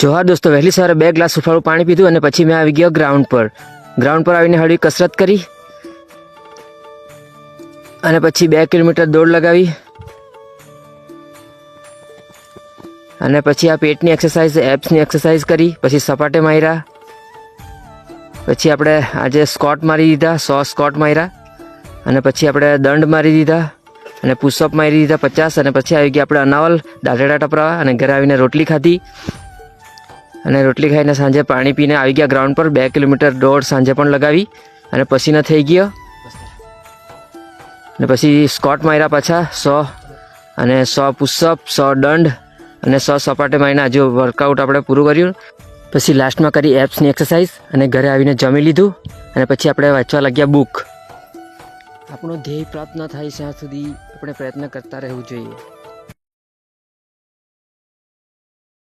જોહાર દોસ્તો, વહેલી સવારે 2 ગ્લાસ હુંફાળું પાણી પીધું અને પછી મેં આવી ગયો ગ્રાઉન્ડ પર આવીને હળવી કસરત કરી અને પછી 2 કિલોમીટર દોડ લગાવી અને પછી આ પેટની એક્સરસાઇઝ, એબ્સની એક્સરસાઇઝ કરી, પછી સપાટે માર્યા, પછી આપણે આજે સ્કોટ મારી દીધા, 100 સ્કોટ માર્યા અને પછી આપણે દંડ મારી દીધા અને પુશઅપ મારી દીધા 50 અને પછી આવી ગયા આપણે અનાવલ દાઢેડા ટપરાવા અને ઘરે આવીને રોટલી ખાધી અને રોટલી ખાઈને સાંજે પાણી પીને આવી ગયા ગ્રાઉન્ડ પર. 2 કિલોમીટર દોડ સાંજે પણ લગાવી અને પસીનો થઈ ગયો અને પછી સ્કોટ માર્યા પાછા 100 અને 100 પુશઅપ, 100 દંડ અને 100 સપાટે મારીને આજે વર્કઆઉટ આપણે પૂરું કર્યું. પછી લાસ્ટમાં કરી એબ્સની એક્સરસાઇઝ અને ઘરે આવીને જમી લીધું અને પછી આપણે વાંચવા લાગ્યા બુક. આપણો ધ્યેય પ્રાપ્ત ન થાય ત્યાં સુધી આપણે પ્રયત્ન કરતા રહેવું જોઈએ.